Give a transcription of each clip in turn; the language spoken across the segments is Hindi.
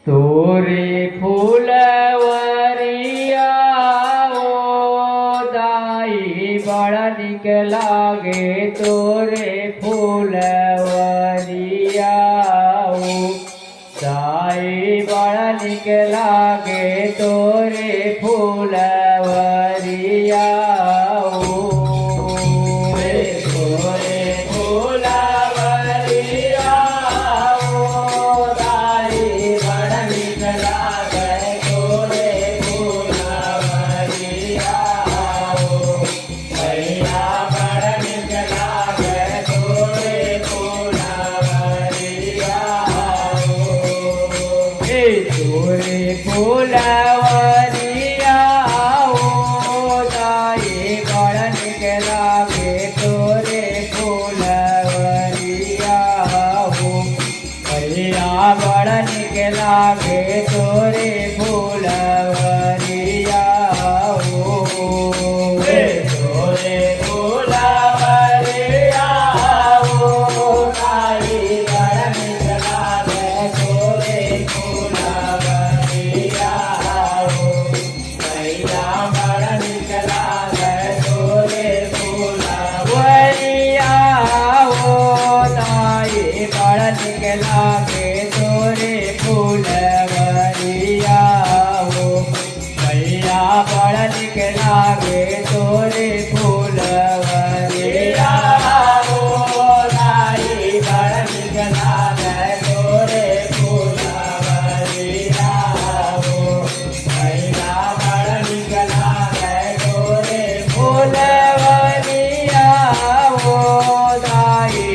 तोरे फूलवरिया ओ दाई बड़ा निक लागे तोरे फूलवरिया ओ दाई बड़ा निक लागे तोरे फूलवरिया तोरे फूलवरिया ओ दाई बड़ा निक लागे तोरे फूलवरिया हो भैया बड़ा निक लागे तोरे फूलवरिया हो तोरे फूलवरिया हो दाई बड़ा निक लागे तोरे लागे तोरे फूलवरिया हो भैया बड़ा निक लागे तोरे फूलवरिया हो दाई बड़ा निक लागे तोरे फूलवरिया हो भैया बड़ा निक लागे तोरे फूलवरिया हो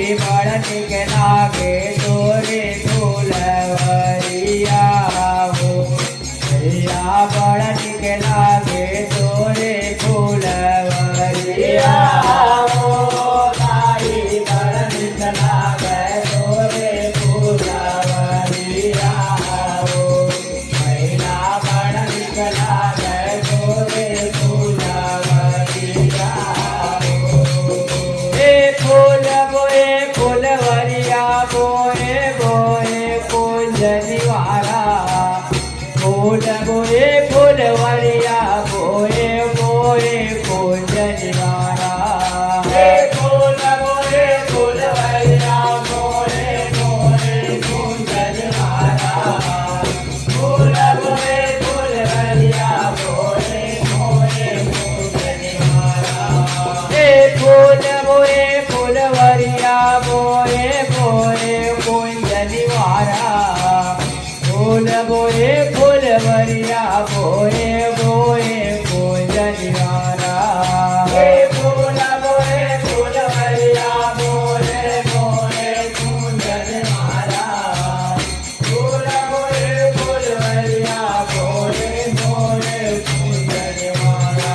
दाई बड़ा निक लागे तोरे फूलवरिया हो भैया बड़ा निक लागे तोरे फूलवरिया हो दाई बड़ा निक लागे तोरे फूलवरिया हो भैया बड़ा निक लागे तोरे फूलवरिया हो फूल बोए फूलवरिया बोए बोए कुंजनिवारा फूल बोए फूलवरिया बोए बोए कुंजनिवारा फूल बोए फूलवरिया बोए बोए कुंजनिवारा फूल बोए फूलवरिया बोए बोए कुंजनिवारा फूल बोए फूलवरिया बोए बोए कुंजनिवारा फूल बोए फूलवरिया बोए बोए कुंजनिवारा फूल बोए फूलवरिया बोए बोए कुंजनिवारा फूल बोए फूलवरिया बोए बोए कुंजनिवारा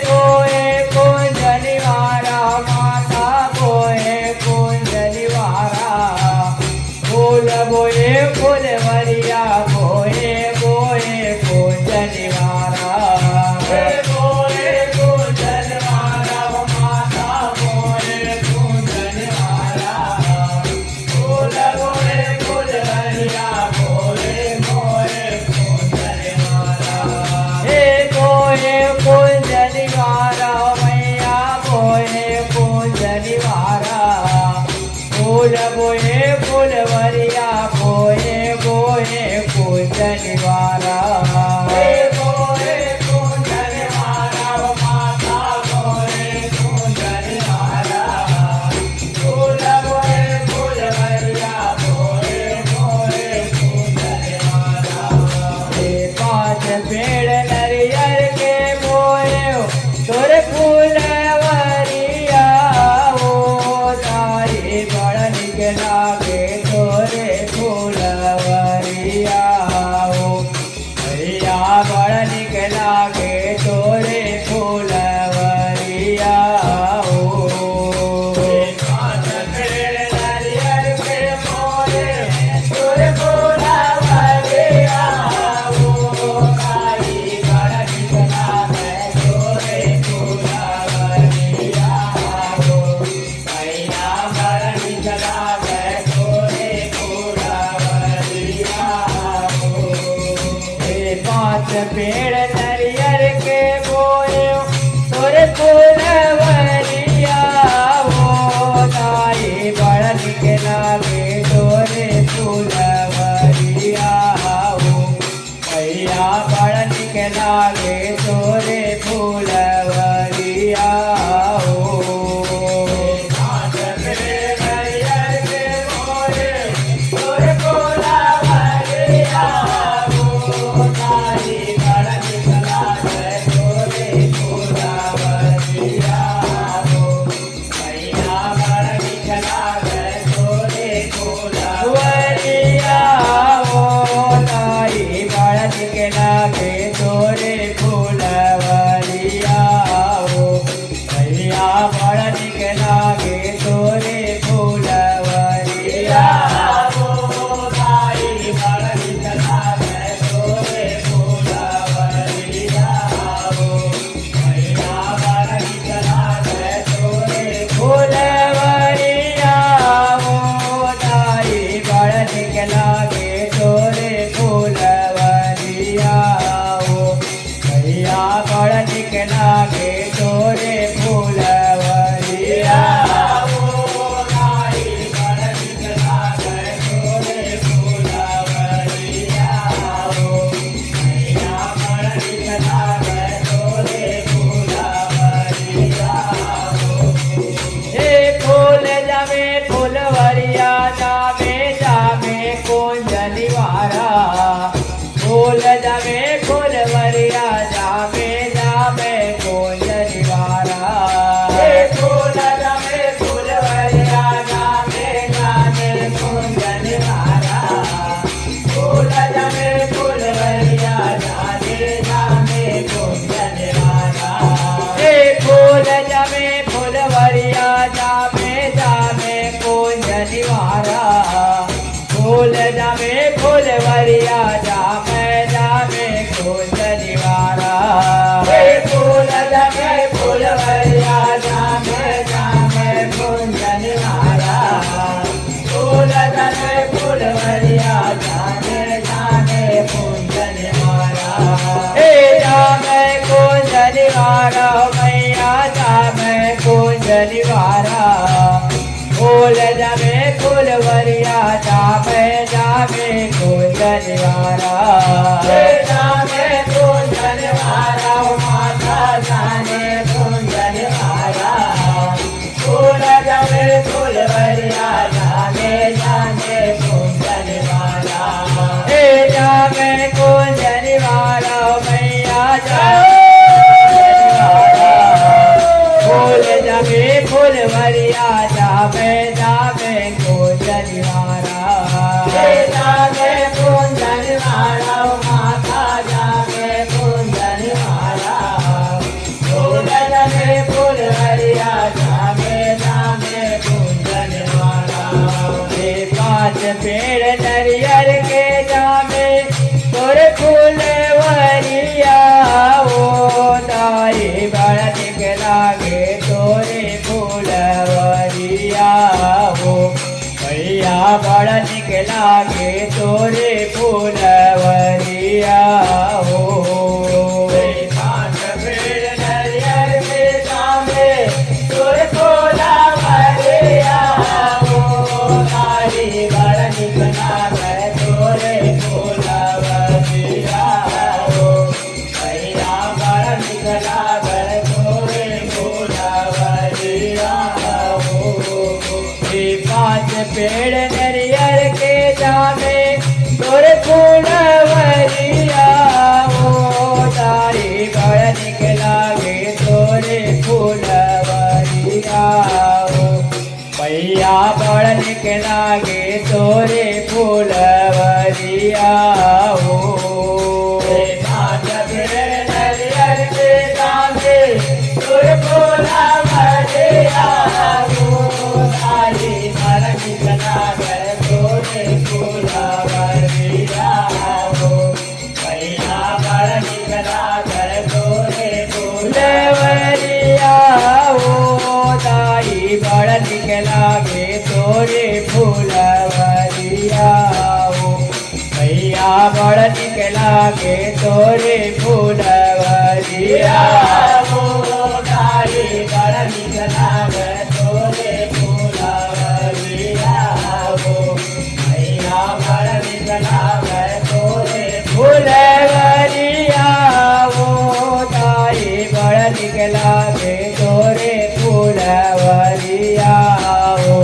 बोए कुंजनिवारा माता बोए कुंजनिवारा फूल बोए फूलवरिया बोए बोए कुंजनिवारा बोए कुंजनिवारा माता बोए कुंजनिवारा फूल बोए फूलवरिया बोए बोए कुंजनिवारा बोए कुंजनिवारा मैया बोए कुंजनिवारा फूल बोए फूलवरिया बोए बोए कुंजनिवारा पेड़ नरियर के बोए तोरे फूलवरिया हो ताई बड़ निक लागे तोरे फूलवरिया हो मैया बड़ निक लागे तोरे फूलवरिया हो फुलवरिया जामे जामे कुंज निवारा फूल जामे फुलवरिया जामे जामे कुंज निवारा फूल जामे फुलवरिया जामे जामे कुंज निवारा हे जामे कुंज निवारा मैया जामे कुंज निवारा फूल जामे फुलवरिया जामे जामे कुंज निवारा जामे कुंज निवारा माता जाने कुंज निवारा फूल जामे फुलवरिया जामे जामे कुंज निवारा हे जामे कुंज निवारा मैया फूल जामे फुलवरिया जामे जामे कुंज निवारा जामे कुंज निवारा माता जामे कुंज निवारा फूल जामे फुलवरिया जामे जामे कुंज निवारा हे पांच पेड़ नरियर के जामे तोरे फूलवरिया हो ताई बड़ निक लागे तोरे फूलवरिया हो मैया बड़ निक लागे तोरे फूलवरिया हो तोरे फूलवरिया हो ताई बड़ निक लागे तोरे फूलवरिया हो मैया बड़ निक लागे तोरे फूलवरिया हो पांच पेड़ नरियर के जामे तोरे फूलवरिया हो तारी बड़ निक लागे तोरे फूलवरिया हो मैया बड़ निक लागे तोरे फूलवरिया हो पांच पेड़ नरियर के जामे तोरे फूलवरिया हो तारी बड़ निक लागे तोरे फूलवरिया हो मैया बड़ निक लागे तोरे फूलवरिया हो ताई बड़ निक लागे तोरे फूलवरिया हो मैया भैया बड़ निक लागे तोरे फूलवरिया हो तारी बड़ निक लागे तोरे फूलवरिया हो भैया बड़ निक लागे तोरे फूलवरिया वो ताई बड़ निक लागे तोरे फूलवरिया हो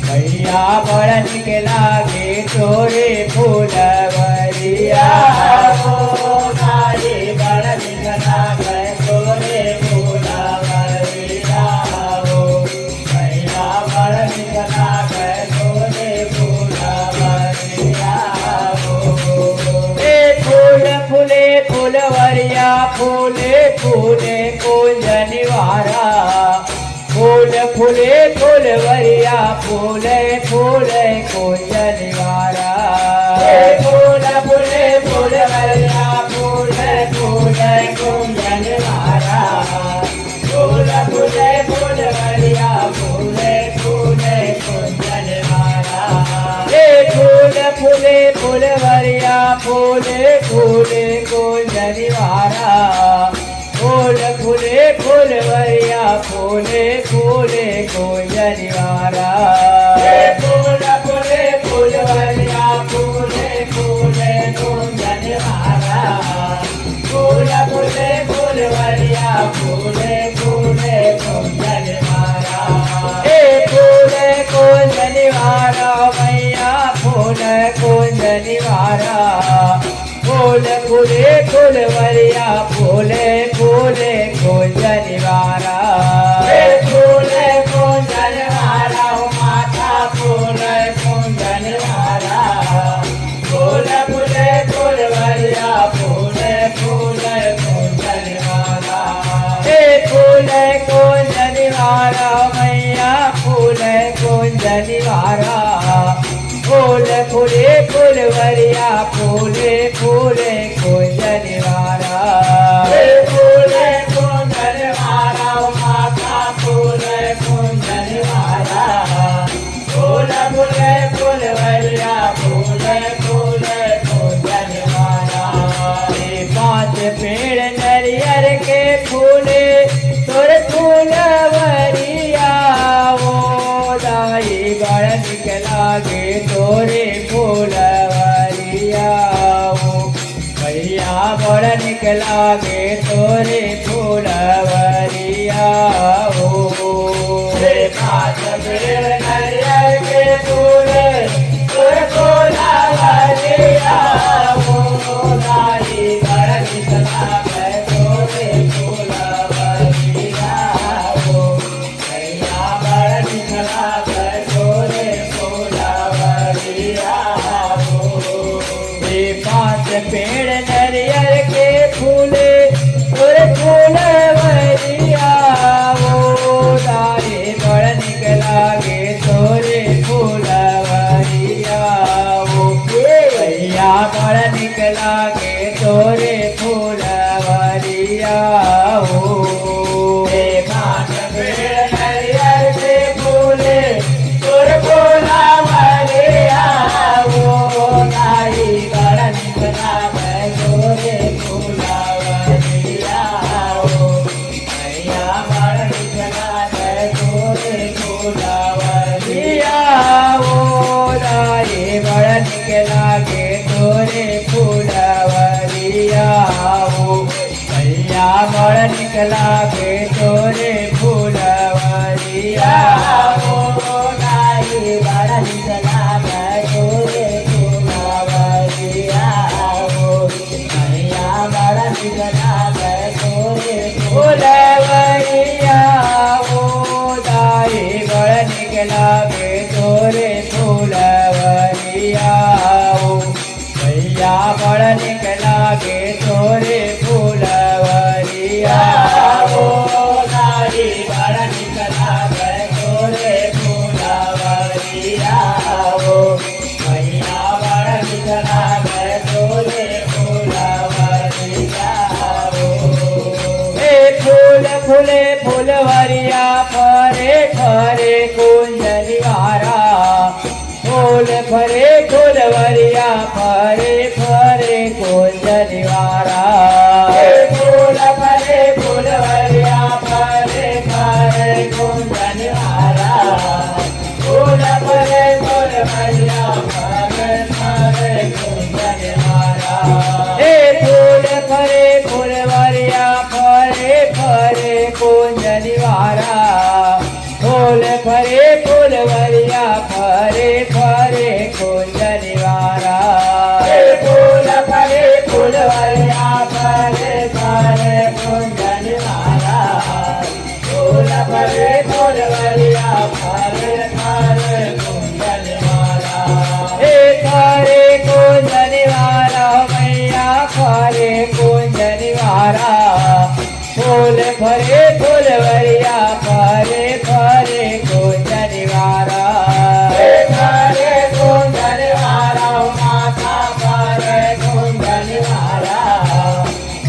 भैया बड़ निक लागे तोरे फूलवरिया हो तारी बड़ निक लागे तोरे फूलवरिया हो भैया बड़ निक लागे तोरे फूलवरिया हो ए फूल फूले फूलवरिया फूले फूले कुंजनिवारा फूल फूले फूलवरिया फूले फूले कुंजनिवारा फूल फूले फूलवरिया फूले फूले कुंजनिवारा फूल फूले फूलवरिया फूले फूले कुंजनिवारा ए फूल फूले फूलवरिया फूले फूले कुंजनिवारा फूल फूले फूलवरिया फूले फूले कुंजनिवारा फूल फूले फूलवरिया फूले फूले कुंजनिवारा फूल फूले फूलवरिया फूले फूले कुंजनिवारा ए फूल कुंजनिवारा मैया फूल कुंजनिवारा फूल फूले फूलवरिया फूले फूले कुंजनिवारा फूले कुंजनिवारा माता फूले कुंजनिवारा फूल फूले फूलवरिया फूले फूले कुंजनिवारा ए फूल कुंजनिवारा मैया फूल कुंजनिवारा फूल फूले फूलवरिया फूले फूले कुंजनिवारा फूले कुंजनिवारा माता फूले कुंजनिवारा फूल फूले फूलवरिया फूले फूले कुंजनिवारा पांच पेड़ नरियर के फूले तोर फूलवरिया वो दाई बड़ निक लागे तोरे फूलवरिया वो भैया बड़ निक लागे तोरे फूलवरिया वो पाँच पेड़ नरियर के फूले तोर फूलवरिया हो दाई बड़ निक लागे तोरे फूलवरिया हो भैया बड़ निक लागे तोरे फूलवरिया हो पांच पेड़ नरियर के फूले तोर फूलवरिया वो दाई बड़ निक लागे तोरे फूलवरिया वो भैया बड़ निक लागे तोरे फूलवरिया वो पाँच पेड़ नरियर के फूले तोर फूलवरिया हो दाई बड़ निक लागे तोरे फूलवरिया हो भैया बड़ निक लागे तोरे फूलवरिया वो दाई बड़ निक लागे तोरे फूलवरिया वो भैया बड़ निक लागे तोरे फूलवरिया हो दाई बड़ निक लागे तोरे फूलवरिया हो भैया बड़ निक लागे तोरे फूलवरिया वो दाई बड़ निक लागे तोरे फूलवरिया वो भैया बड़ निक लागे तोरे फूलवरिया हो दाई बड़ निक लागे तोरे फूलवरिया हो भैया बड़ निक लागे तोरे फूलवरिया हो ए फूल फूले फूलवरिया फरे फरे कुंजनिवारा फूल फरे फूलवरिया फरे फरे कुंज निवारा फूल फरे फूलवरिया फरे फरे कुंज निवारा फूल फरे फूलवरिया फरे फरे कुंज निवारा हे फूल फरे फूलवरिया फरे फरे कुंज निवारा फूल फरे फूलवरिया फरे फरे कुंज निवारा फूल फरे फूलवरिया फरे फरे कुंज निवारा फूल फरे फूलवरिया फरे फरे कुंज निवारा हे फरे कुंज निवारा मैया फरे कुंज निवारा फूल फरे फूलवरिया फरे फरे कुंज निवारा फरे कुंज निवारा माता फरे कुंज निवारा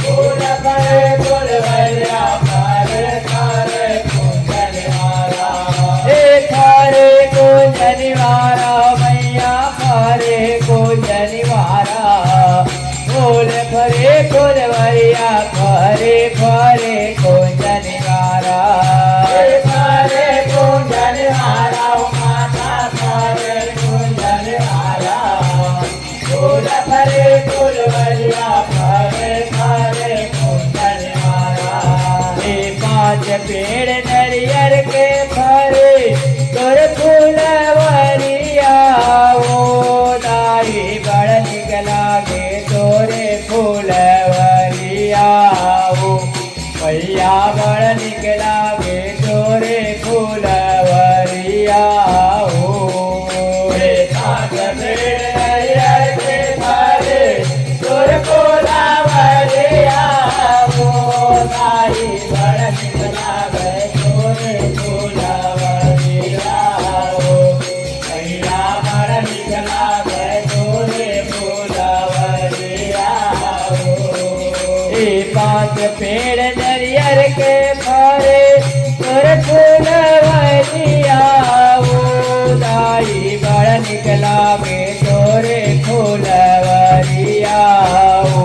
फूल फरे फूलवरिया फरे फरे कुंज निवारा हे फरे कुंज निवारा मैया फरे कुंज निवारा फूल फरे फूलवरिया फरे फरे कुंज निवारा फरे कुंज निवारा माता फरे कुंज निवारा फूल फरे फूलवरिया फरे फरे कुंज निवारा हे पांच पेड़ नरियर के फरे तोर फूलवरिया वो दाई बड़ निकला गे तोरे फूलवरिया वो भैया बड़ निकला गे तोरे फूलवरिया वो पांच पेड़ नरियर के फरे तोर फूलवरिया वो दाई बड़ निकला गए तोरे फूलवरिया वो भैया बड़ निकला गए तोरे फूलवरिया वो हे पांच पेड़ नरियर के फरे तोर फूलवरिया वो दाई बड़ निकला गे तोरे फूलवरिया वो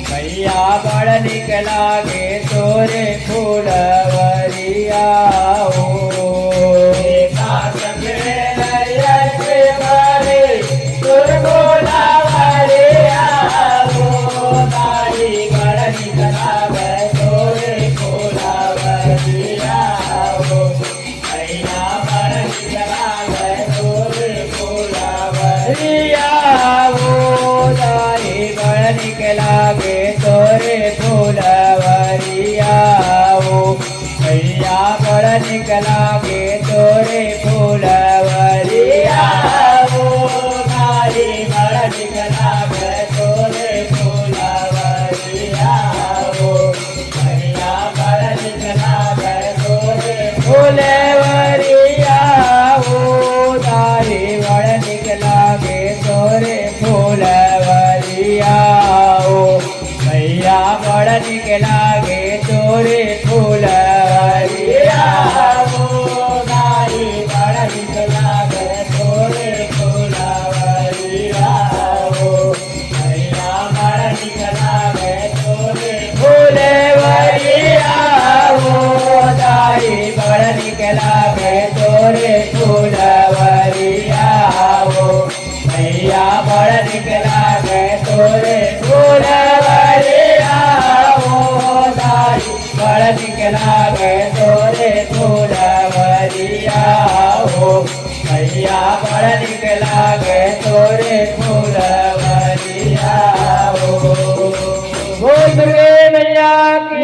भैया बड़ निकला गे तोरे फूलवरिया वो पांच पेड़ नरियर के फरे तोर फूलवरिया वो दाई बड़ निकला गए तोरे फूलवरिया वो भैया बड़ निकला गए तोरे फूलवरिया वो दाई बड़ निकला गे तोरे फूलवरिया वो भैया बड़ निकला गे तोरे फूलवरिया वो दाई बड़ निकला गए तोरे फूलवरिया वो भैया बड़ निकला गए तोरे फूलवरिया वो दाई बड़ निकला गे तोरे फूलवरिया वो भैया बड़ निकला गे तोरे फूलवरिया वो दाई बड़ निकला गए तोरे फूलवरिया वो भैया बड़ निकला गए तोरे फूलवरिया वो दाई बड़ निकला गे तोरे फूलवरिया वो भैया बड़ निकला गे तोरे फूलवरिया वो दाई बड़ निकला गे तोरे फूलवरिया वो भैया बड़ निकला गे तोरे फूलवरिया वो बोल दुर्गे मैया की